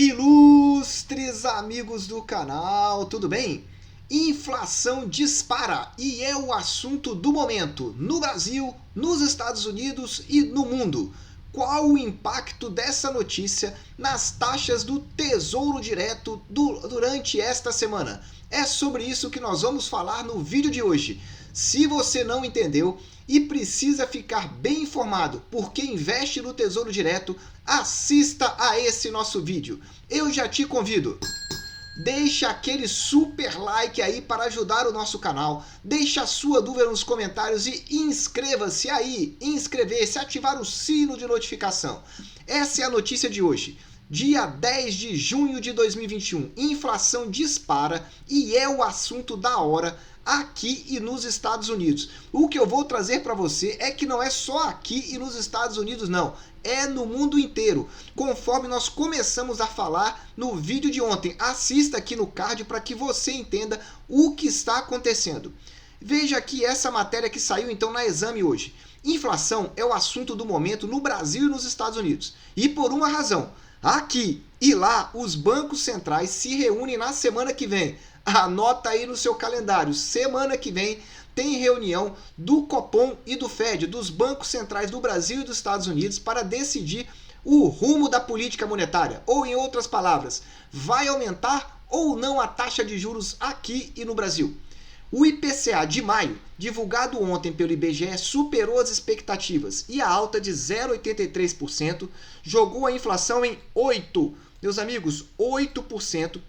Ilustres amigos do canal, tudo bem? Inflação dispara e é o assunto do momento no Brasil, nos Estados Unidos e no mundo. Qual o impacto dessa notícia nas taxas do Tesouro Direto durante esta semana? É sobre isso que nós vamos falar no vídeo de hoje. Se você não entendeu e precisa ficar bem informado porque investe no Tesouro Direto, assista a esse nosso vídeo. Eu já te convido. Deixa aquele super like aí para ajudar o nosso canal. Deixa a sua dúvida nos comentários e inscreva-se aí. Inscrever-se, ativar o sino de notificação. Essa é a notícia de hoje. Dia 10 de junho de 2021. Inflação dispara e é o assunto da hora aqui e nos Estados Unidos. O que eu vou trazer para você é que não é só aqui e nos Estados Unidos, não. É no mundo inteiro, conforme nós começamos a falar no vídeo de ontem. Assista aqui no card para que você entenda o que está acontecendo. Veja aqui essa matéria que saiu então na Exame hoje. Inflação é o assunto do momento no Brasil e nos Estados Unidos. E por uma razão. Aqui e lá, os bancos centrais se reúnem na semana que vem. Anota aí no seu calendário. Semana que vem tem reunião do Copom e do Fed, dos bancos centrais do Brasil e dos Estados Unidos, para decidir o rumo da política monetária. Ou, em outras palavras, vai aumentar ou não a taxa de juros aqui e no Brasil. O IPCA de maio, divulgado ontem pelo IBGE, superou as expectativas e a alta de 0,83% jogou a inflação em 8%. Meus amigos, 8%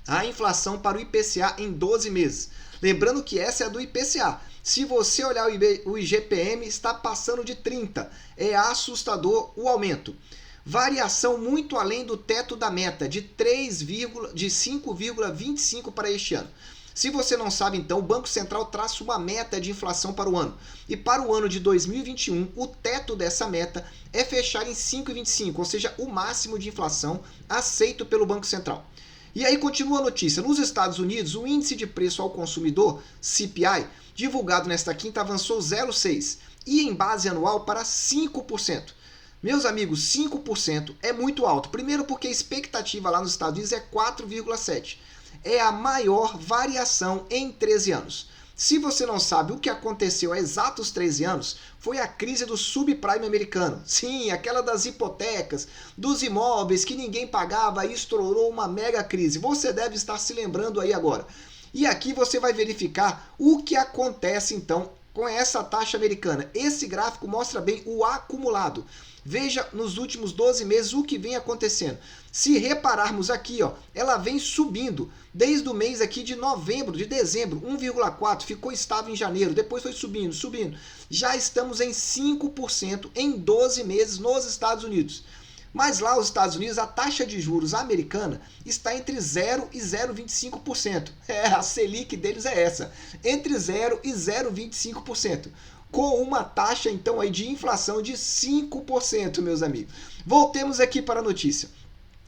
a inflação para o IPCA em 12 meses. Lembrando que essa é a do IPCA. Se você olhar o IGPM, está passando de 30%. É assustador o aumento. Variação muito além do teto da meta, de 5,25% para este ano. Se você não sabe, então, o Banco Central traça uma meta de inflação para o ano. E para o ano de 2021, o teto dessa meta é fechar em 5,25%, ou seja, o máximo de inflação aceito pelo Banco Central. E aí continua a notícia. Nos Estados Unidos, o índice de preço ao consumidor, CPI, divulgado nesta quinta, avançou 0,6% e em base anual para 5%. Meus amigos, 5% é muito alto. Primeiro porque a expectativa lá nos Estados Unidos é 4,7%. É a maior variação em 13 anos. Se você não sabe o que aconteceu há exatos 13 anos, foi a crise do subprime americano. Sim, aquela das hipotecas, dos imóveis que ninguém pagava e estourou uma mega crise. Você deve estar se lembrando aí agora. E aqui você vai verificar o que acontece então com essa taxa americana. Esse gráfico mostra bem o acumulado. Veja nos últimos 12 meses o que vem acontecendo. Se repararmos aqui, ó, ela vem subindo desde o mês aqui de novembro, de dezembro, 1,4%, ficou estável em janeiro, depois foi subindo. Já estamos em 5% em 12 meses nos Estados Unidos. Mas lá nos Estados Unidos, a taxa de juros americana está entre 0% e 0,25%. A Selic deles é essa, entre 0% e 0,25%. Com uma taxa, então, aí de inflação de 5%, meus amigos. Voltemos aqui para a notícia.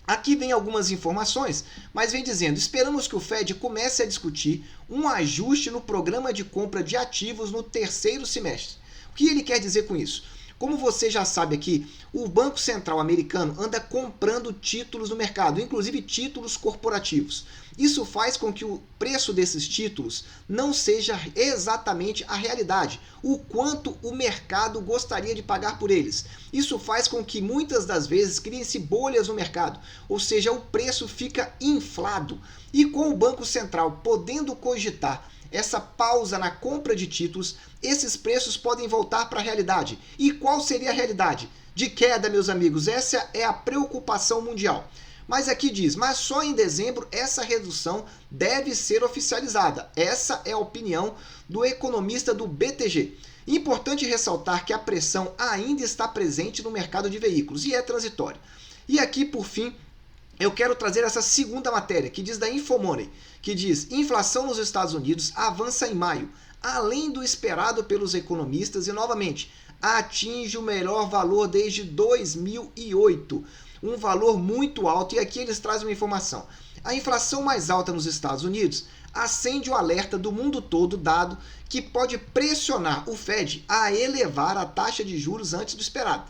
Aqui vem algumas informações, mas vem dizendo: esperamos que o Fed comece a discutir um ajuste no programa de compra de ativos no terceiro semestre. O que ele quer dizer com isso? Como você já sabe aqui, o Banco Central americano anda comprando títulos no mercado, inclusive títulos corporativos. Isso faz com que o preço desses títulos não seja exatamente a realidade, o quanto o mercado gostaria de pagar por eles. Isso faz com que muitas das vezes criem-se bolhas no mercado, ou seja, o preço fica inflado. E com o Banco Central podendo cogitar essa pausa na compra de títulos, esses preços podem voltar para a realidade. E qual seria a realidade? De queda, meus amigos, essa é a preocupação mundial. Mas aqui diz, mas só em dezembro essa redução deve ser oficializada. Essa é a opinião do economista do BTG. Importante ressaltar que a pressão ainda está presente no mercado de veículos e é transitória. E aqui, por fim, eu quero trazer essa segunda matéria, que diz da Infomoney, que diz: inflação nos Estados Unidos avança em maio, além do esperado pelos economistas e, novamente, atinge o melhor valor desde 2008. Um valor muito alto. E aqui eles trazem uma informação. A inflação mais alta nos Estados Unidos acende o alerta do mundo todo, dado que pode pressionar o Fed a elevar a taxa de juros antes do esperado.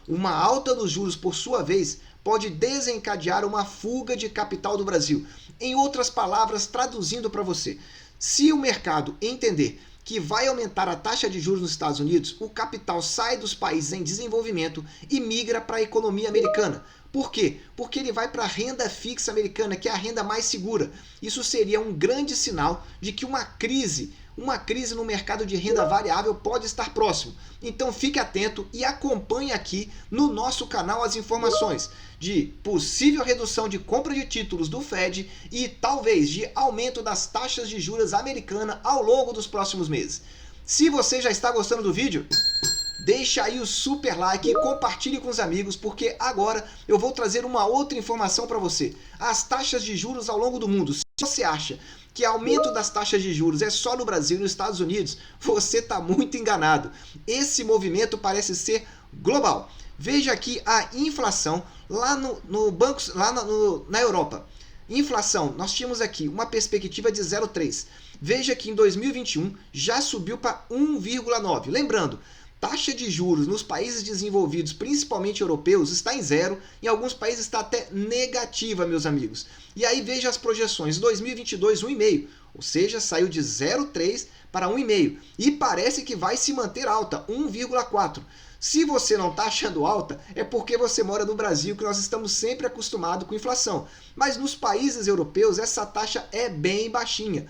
Uma alta dos juros, por sua vez, pode desencadear uma fuga de capital do Brasil. Em outras palavras, traduzindo para você, se o mercado entender que vai aumentar a taxa de juros nos Estados Unidos, o capital sai dos países em desenvolvimento e migra para a economia americana. Por quê? Porque ele vai para a renda fixa americana, que é a renda mais segura. Isso seria um grande sinal de que uma crise no mercado de renda variável pode estar próximo. Então fique atento e acompanhe aqui no nosso canal as informações de possível redução de compra de títulos do Fed e talvez de aumento das taxas de juros americana ao longo dos próximos meses. Se você já está gostando do vídeo, deixa aí o super like e compartilhe com os amigos, porque agora eu vou trazer uma outra informação para você. As taxas de juros ao longo do mundo. Se você acha que aumento das taxas de juros é só no Brasil e nos Estados Unidos, você está muito enganado. Esse movimento parece ser global. Veja aqui a inflação lá na Europa. Inflação, nós tínhamos aqui uma perspectiva de 0,3. Veja que em 2021 já subiu para 1,9. Lembrando, taxa de juros nos países desenvolvidos, principalmente europeus, está em zero. Em alguns países está até negativa, meus amigos. E aí veja as projeções. 2022, 1,5. Ou seja, saiu de 0,3 para 1,5. E parece que vai se manter alta, 1,4. Se você não está achando alta, é porque você mora no Brasil, que nós estamos sempre acostumados com inflação. Mas nos países europeus, essa taxa é bem baixinha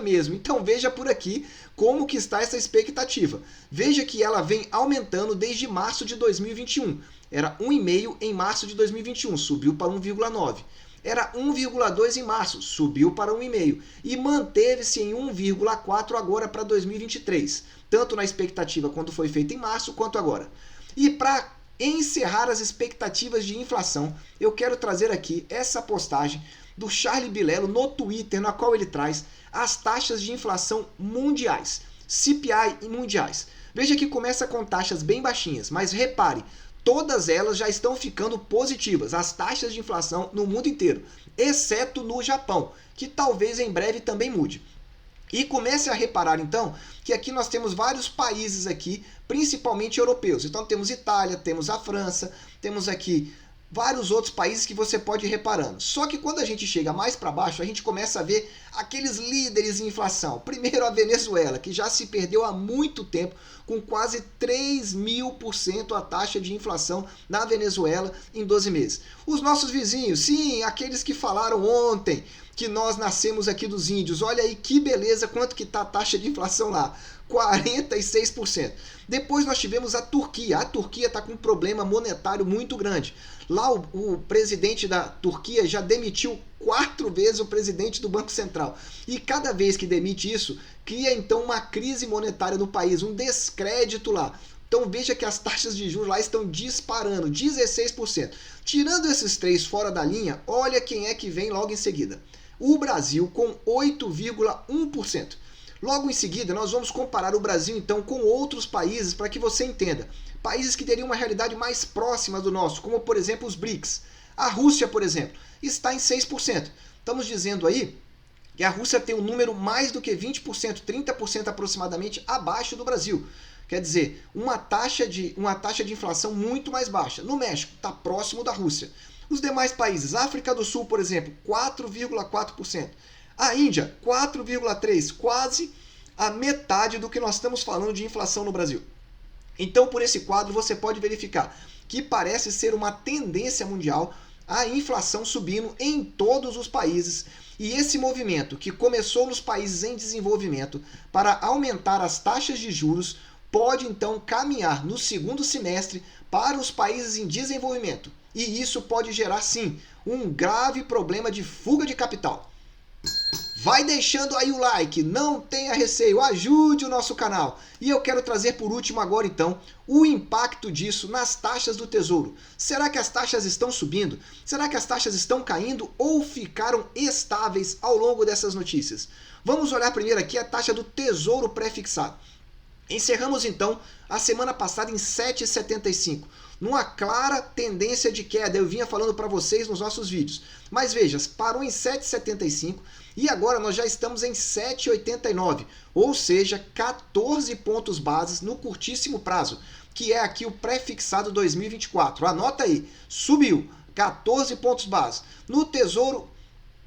mesmo. Então veja por aqui como que está essa expectativa. Veja que ela vem aumentando desde março de 2021. Era 1,5 em março de 2021, subiu para 1,9. Era 1,2 em março, subiu para 1,5 e manteve-se em 1,4 agora para 2023, tanto na expectativa quando foi feita em março quanto agora. E para encerrar as expectativas de inflação, eu quero trazer aqui essa postagem do Charlie Bilello no Twitter, na qual ele traz as taxas de inflação mundiais, CPI mundiais. Veja que começa com taxas bem baixinhas, mas repare, todas elas já estão ficando positivas, as taxas de inflação no mundo inteiro, exceto no Japão, que talvez em breve também mude. E comece a reparar então que aqui nós temos vários países aqui, principalmente europeus. Então temos Itália, temos a França, temos aqui vários outros países que você pode ir reparando. Só que quando a gente chega mais para baixo, a gente começa a ver aqueles líderes em inflação. Primeiro a Venezuela, que já se perdeu há muito tempo, com quase 3.000% a taxa de inflação na Venezuela em 12 meses. Os nossos vizinhos, sim, aqueles que falaram ontem que nós nascemos aqui dos índios. Olha aí que beleza, quanto que está a taxa de inflação lá. 46%. Depois nós tivemos a Turquia. A Turquia está com um problema monetário muito grande. Lá o presidente da Turquia já demitiu 4 vezes o presidente do Banco Central. E cada vez que demite isso, cria então uma crise monetária no país, um descrédito lá. Então veja que as taxas de juros lá estão disparando, 16%. Tirando esses três fora da linha, olha quem é que vem logo em seguida. O Brasil com 8,1%. Logo em seguida, nós vamos comparar o Brasil, então, com outros países para que você entenda. Países que teriam uma realidade mais próxima do nosso, como, por exemplo, os BRICS. A Rússia, por exemplo, está em 6%. Estamos dizendo aí que a Rússia tem um número mais do que 20%, 30% aproximadamente, abaixo do Brasil. Quer dizer, uma taxa de inflação muito mais baixa. No México, está próximo da Rússia. Os demais países, África do Sul, por exemplo, 4,4%. A Índia, 4,3%, quase a metade do que nós estamos falando de inflação no Brasil. Então, por esse quadro, você pode verificar que parece ser uma tendência mundial a inflação subindo em todos os países. E esse movimento, que começou nos países em desenvolvimento para aumentar as taxas de juros, pode então caminhar no segundo semestre para os países em desenvolvimento. E isso pode gerar, sim, um grave problema de fuga de capital. Vai deixando aí o like, não tenha receio, ajude o nosso canal. E eu quero trazer por último agora então o impacto disso nas taxas do Tesouro. Será que as taxas estão subindo? Será que as taxas estão caindo ou ficaram estáveis ao longo dessas notícias? Vamos olhar primeiro aqui a taxa do Tesouro pré-fixado. Encerramos então a semana passada em 7,75, numa clara tendência de queda. Eu vinha falando para vocês nos nossos vídeos. Mas veja, parou em 7,75 e agora nós já estamos em 7,89, ou seja, 14 pontos bases no curtíssimo prazo, que é aqui o pré-fixado 2024. Anota aí, subiu 14 pontos base. No Tesouro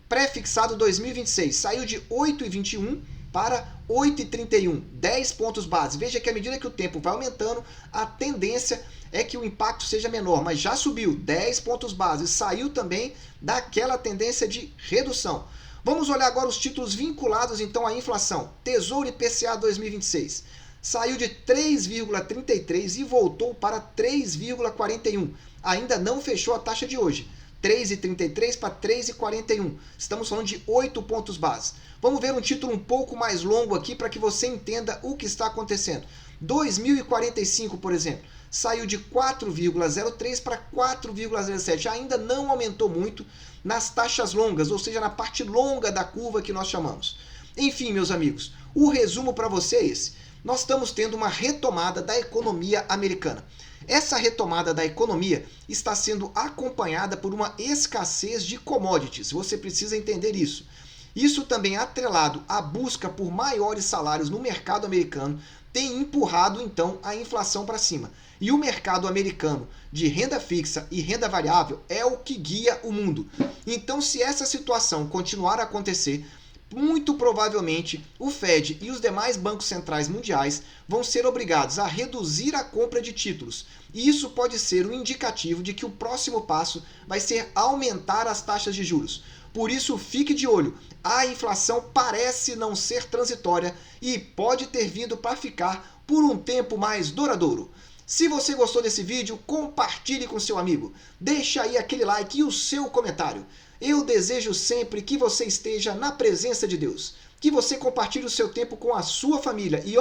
pré-fixado 2026, saiu de 8,21 para 8,31, 10 pontos base. Veja que à medida que o tempo vai aumentando, a tendência é que o impacto seja menor, mas já subiu 10 pontos base, saiu também daquela tendência de redução. Vamos olhar agora os títulos vinculados então à inflação. Tesouro IPCA 2026 saiu de 3,33 e voltou para 3,41. Ainda não fechou a taxa de hoje. 3,33 para 3,41. Estamos falando de 8 pontos base. Vamos ver um título um pouco mais longo aqui para que você entenda o que está acontecendo. 2045, por exemplo, saiu de 4,03 para 4,07. Ainda não aumentou muito nas taxas longas, ou seja, na parte longa da curva que nós chamamos. Enfim, meus amigos, o resumo para você é esse. Nós estamos tendo uma retomada da economia americana. Essa retomada da economia está sendo acompanhada por uma escassez de commodities. Você precisa entender isso. Isso também atrelado à busca por maiores salários no mercado americano tem empurrado então a inflação para cima. E o mercado americano de renda fixa e renda variável é o que guia o mundo. Então, se essa situação continuar a acontecer, muito provavelmente o Fed e os demais bancos centrais mundiais vão ser obrigados a reduzir a compra de títulos. E isso pode ser um indicativo de que o próximo passo vai ser aumentar as taxas de juros. Por isso, fique de olho. A inflação parece não ser transitória e pode ter vindo para ficar por um tempo mais duradouro. Se você gostou desse vídeo, compartilhe com seu amigo. Deixa aí aquele like e o seu comentário. Eu desejo sempre que você esteja na presença de Deus. Que você compartilhe o seu tempo com a sua família. E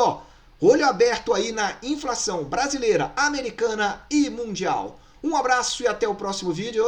olho aberto aí na inflação brasileira, americana e mundial. Um abraço e até o próximo vídeo.